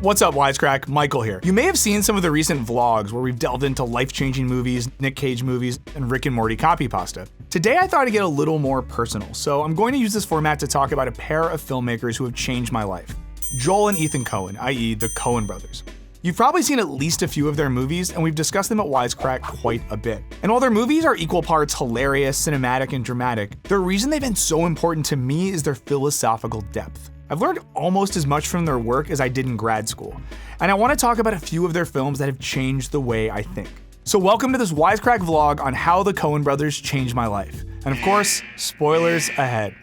What's up, Wisecrack? Michael here. You may have seen some of the recent vlogs where we've delved into life-changing movies, Nick Cage movies, and Rick and Morty copy pasta. Today I thought I'd get a little more personal, so I'm going to use this format to talk about a pair of filmmakers who have changed my life. Joel and Ethan Coen, i.e. the Coen Brothers. You've probably seen at least a few of their movies, and we've discussed them at Wisecrack quite a bit. And while their movies are equal parts hilarious, cinematic, and dramatic, the reason they've been so important to me is their philosophical depth. I've learned almost as much from their work as I did in grad school, and I want to talk about a few of their films that have changed the way I think. So welcome to this Wisecrack vlog on how the Coen Brothers changed my life. And of course, spoilers ahead.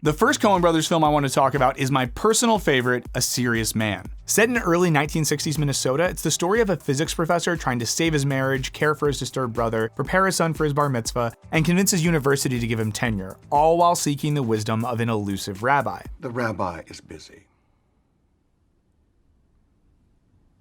The first Coen Brothers film I want to talk about is my personal favorite, A Serious Man. Set in early 1960s Minnesota, it's the story of a physics professor trying to save his marriage, care for his disturbed brother, prepare his son for his bar mitzvah, and convince his university to give him tenure, all while seeking the wisdom of an elusive rabbi. The rabbi is busy.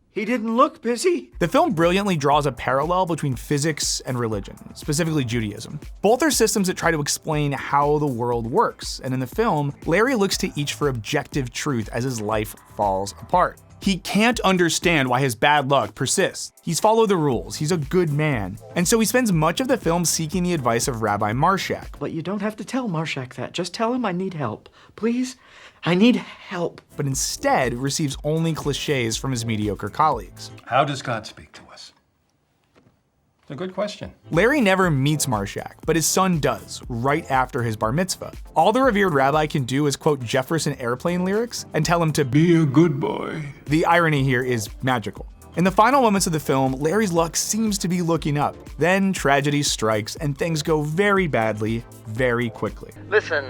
He didn't look busy. The film brilliantly draws a parallel between physics and religion, specifically Judaism. Both are systems that try to explain how the world works, and in the film, Larry looks to each for objective truth as his life falls apart. He can't understand why his bad luck persists. He's followed the rules, he's a good man, and so he spends much of the film seeking the advice of Rabbi Marshak. But you don't have to tell Marshak that. Just tell him I need help. Please? I need help. But instead receives only cliches from his mediocre colleagues. How does God speak to us? It's a good question. Larry never meets Marshak, but his son does, right after his bar mitzvah. All the revered rabbi can do is quote Jefferson Airplane lyrics and tell him to be a good boy. The irony here is magical. In the final moments of the film, Larry's luck seems to be looking up. Then tragedy strikes and things go very badly, very quickly. Listen,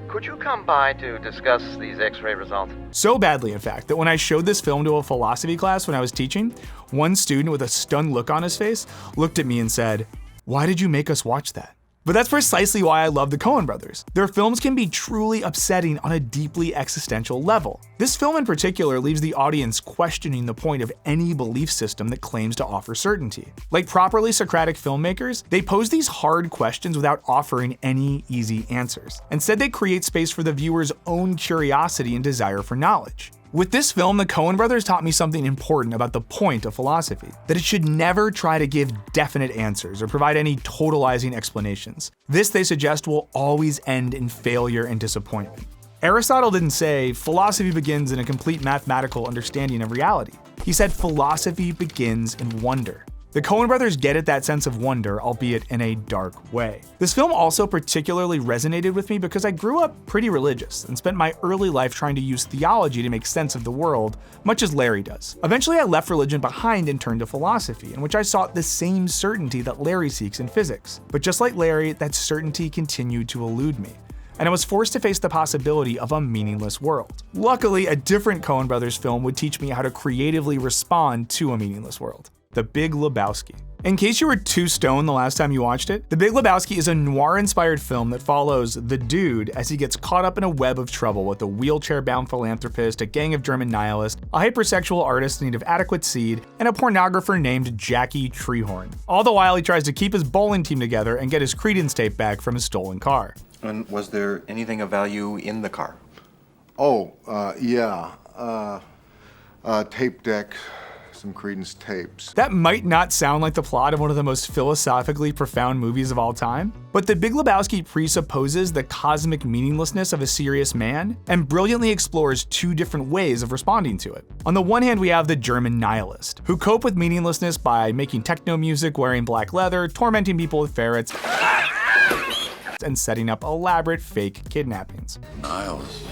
could you come by to discuss these x-ray results? So badly, in fact, that when I showed this film to a philosophy class when I was teaching, one student with a stunned look on his face looked at me and said, "Why did you make us watch that?" But that's precisely why I love the Coen Brothers. Their films can be truly upsetting on a deeply existential level. This film in particular leaves the audience questioning the point of any belief system that claims to offer certainty. Like properly Socratic filmmakers, they pose these hard questions without offering any easy answers. Instead, they create space for the viewer's own curiosity and desire for knowledge. With this film, the Coen Brothers taught me something important about the point of philosophy, that it should never try to give definite answers or provide any totalizing explanations. This, they suggest, will always end in failure and disappointment. Aristotle didn't say, philosophy begins in a complete mathematical understanding of reality. He said philosophy begins in wonder. The Coen Brothers get at that sense of wonder, albeit in a dark way. This film also particularly resonated with me because I grew up pretty religious and spent my early life trying to use theology to make sense of the world, much as Larry does. Eventually, I left religion behind and turned to philosophy, in which I sought the same certainty that Larry seeks in physics. But just like Larry, that certainty continued to elude me, and I was forced to face the possibility of a meaningless world. Luckily, a different Coen Brothers film would teach me how to creatively respond to a meaningless world. The Big Lebowski. In case you were too stoned the last time you watched it, The Big Lebowski is a noir-inspired film that follows the dude as he gets caught up in a web of trouble with a wheelchair-bound philanthropist, a gang of German nihilists, a hypersexual artist in need of adequate seed, and a pornographer named Jackie Treehorn. All the while he tries to keep his bowling team together and get his Credence tape back from his stolen car. And was there anything of value in the car? Tape deck, some Credence tapes. That might not sound like the plot of one of the most philosophically profound movies of all time, but The Big Lebowski presupposes the cosmic meaninglessness of a serious man and brilliantly explores two different ways of responding to it. On the one hand, we have the German nihilist, who cope with meaninglessness by making techno music, wearing black leather, tormenting people with ferrets, and setting up elaborate fake kidnappings. Niles.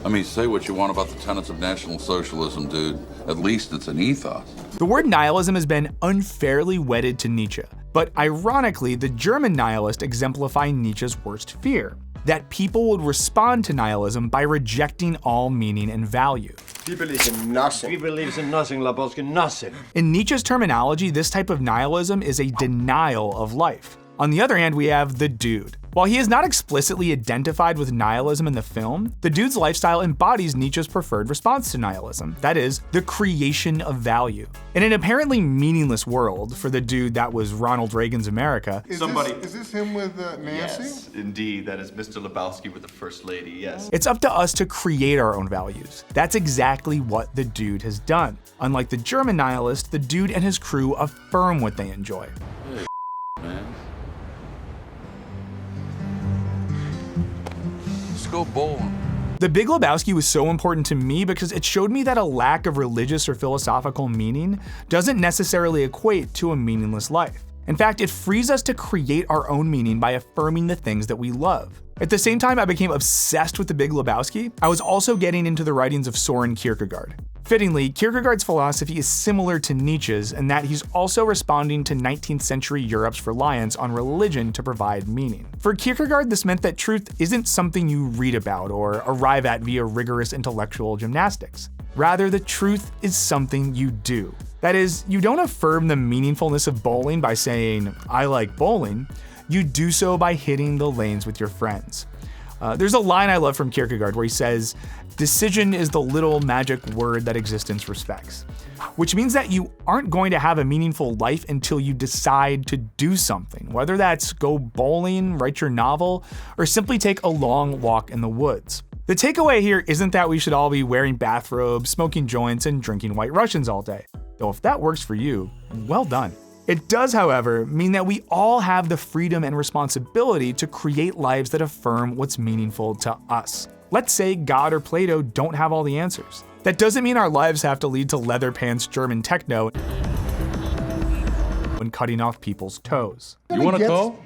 I mean, say what you want about the tenets of National Socialism, dude. At least it's an ethos. The word nihilism has been unfairly wedded to Nietzsche, but ironically, the German nihilist exemplify Nietzsche's worst fear, that people would respond to nihilism by rejecting all meaning and value. He believes in nothing. He believes in nothing, Lebowski, nothing. In Nietzsche's terminology, this type of nihilism is a denial of life. On the other hand, we have the dude, While he is not explicitly identified with nihilism in the film, the dude's lifestyle embodies Nietzsche's preferred response to nihilism, that is, the creation of value. In an apparently meaningless world for the dude that was Ronald Reagan's America, Is this him with Nancy? Yes, indeed. That is Mr. Lebowski with the First Lady, yes. it's up to us to create our own values. That's exactly what the dude has done. Unlike the German nihilist, the dude and his crew affirm what they enjoy. Man. Let's go bowling. The Big Lebowski was so important to me because it showed me that a lack of religious or philosophical meaning doesn't necessarily equate to a meaningless life. In fact, it frees us to create our own meaning by affirming the things that we love. At the same time I became obsessed with The Big Lebowski, I was also getting into the writings of Soren Kierkegaard. Fittingly, Kierkegaard's philosophy is similar to Nietzsche's in that he's also responding to 19th century Europe's reliance on religion to provide meaning. For Kierkegaard, this meant that truth isn't something you read about or arrive at via rigorous intellectual gymnastics. Rather, the truth is something you do. That is, you don't affirm the meaningfulness of bowling by saying, "I like bowling." You do so by hitting the lanes with your friends. There's a line I love from Kierkegaard where he says, "Decision is the little magic word that existence respects," which means that you aren't going to have a meaningful life until you decide to do something, whether that's go bowling, write your novel, or simply take a long walk in the woods. The takeaway here isn't that we should all be wearing bathrobes, smoking joints, and drinking White Russians all day. Though if that works for you, well done. It does, however, mean that we all have the freedom and responsibility to create lives that affirm what's meaningful to us. Let's say God or Plato don't have all the answers. That doesn't mean our lives have to lead to leather pants German techno and cutting off people's toes. You want a toe?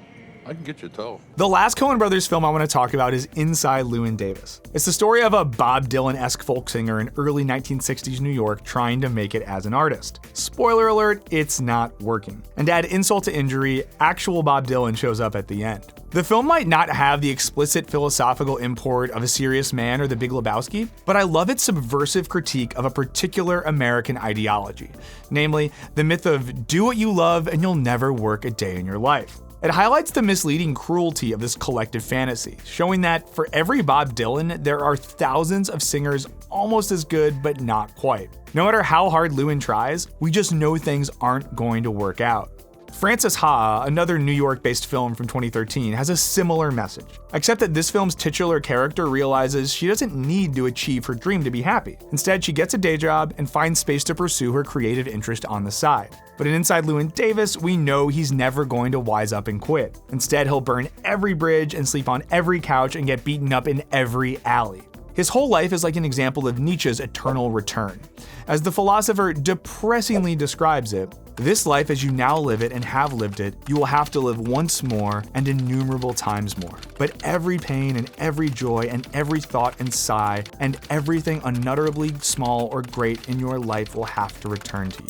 I can get you a toe. The last Coen Brothers film I want to talk about is Inside Llewyn Davis. It's the story of a Bob Dylan-esque folk singer in early 1960s New York trying to make it as an artist. Spoiler alert, it's not working. And to add insult to injury, actual Bob Dylan shows up at the end. The film might not have the explicit philosophical import of A Serious Man or The Big Lebowski, but I love its subversive critique of a particular American ideology, namely the myth of do what you love and you'll never work a day in your life. It highlights the misleading cruelty of this collective fantasy, showing that for every Bob Dylan, there are thousands of singers almost as good but not quite. No matter how hard Llewyn tries, we just know things aren't going to work out. Frances Ha, another New York-based film from 2013, has a similar message, except that this film's titular character realizes she doesn't need to achieve her dream to be happy. Instead, she gets a day job and finds space to pursue her creative interest on the side. But in Inside Llewyn Davis, we know he's never going to wise up and quit. Instead, he'll burn every bridge and sleep on every couch and get beaten up in every alley. His whole life is like an example of Nietzsche's eternal return. As the philosopher depressingly describes it, this life as you now live it and have lived it, you will have to live once more and innumerable times more. But every pain and every joy and every thought and sigh and everything unutterably small or great in your life will have to return to you.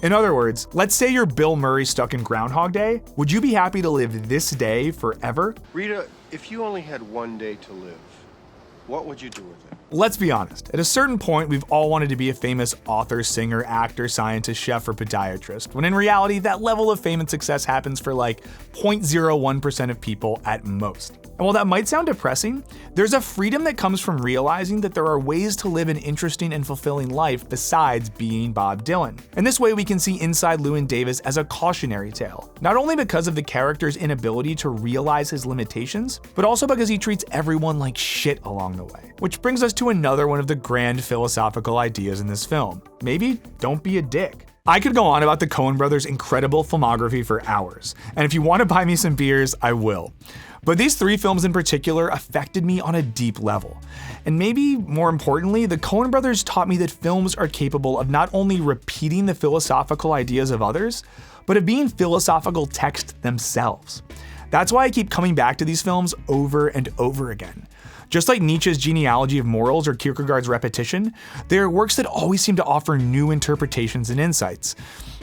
In other words, let's say you're Bill Murray stuck in Groundhog Day. Would you be happy to live this day forever? Rita, if you only had one day to live, what would you do with it? Let's be honest, at a certain point, we've all wanted to be a famous author, singer, actor, scientist, chef, or podiatrist, when in reality, that level of fame and success happens for like 0.01% of people at most. And while that might sound depressing, there's a freedom that comes from realizing that there are ways to live an interesting and fulfilling life besides being Bob Dylan. And this way we can see Inside Llewyn Davis as a cautionary tale, not only because of the character's inability to realize his limitations, but also because he treats everyone like shit along the way. Which brings us to another one of the grand philosophical ideas in this film. Maybe don't be a dick. I could go on about the Coen Brothers' incredible filmography for hours, and if you want to buy me some beers, I will. But these three films in particular affected me on a deep level. And maybe more importantly, the Coen Brothers taught me that films are capable of not only repeating the philosophical ideas of others, but of being philosophical text themselves. That's why I keep coming back to these films over and over again. Just like Nietzsche's genealogy of morals or Kierkegaard's repetition, they are works that always seem to offer new interpretations and insights.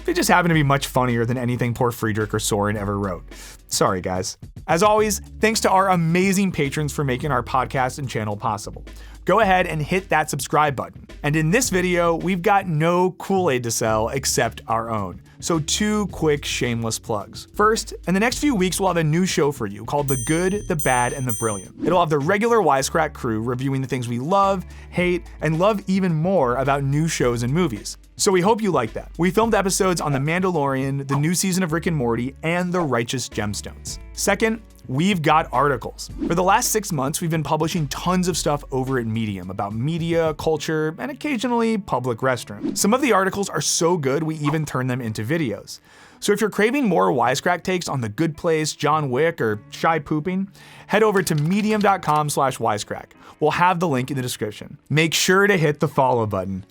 They just happen to be much funnier than anything poor Friedrich or Soren ever wrote. Sorry, guys. As always, thanks to our amazing patrons for making our podcast and channel possible. Go ahead and hit that subscribe button. And in this video, we've got no Kool-Aid to sell except our own. So 2 quick shameless plugs. First, in the next few weeks, we'll have a new show for you called The Good, the Bad, and the Brilliant. It'll have the regular Wisecrack crew reviewing the things we love, hate, and love even more about new shows and movies. So we hope you like that. We filmed episodes on The Mandalorian, the new season of Rick and Morty, and The Righteous Gemstones. Second, we've got articles. For the last 6 months, we've been publishing tons of stuff over at Medium about media, culture, and occasionally public restrooms. Some of the articles are so good, we even turn them into videos. So if you're craving more Wisecrack takes on The Good Place, John Wick, or shy pooping, head over to medium.com/wisecrack. We'll have the link in the description. Make sure to hit the follow button.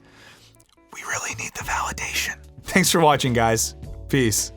We really need the validation. Thanks for watching, guys. Peace.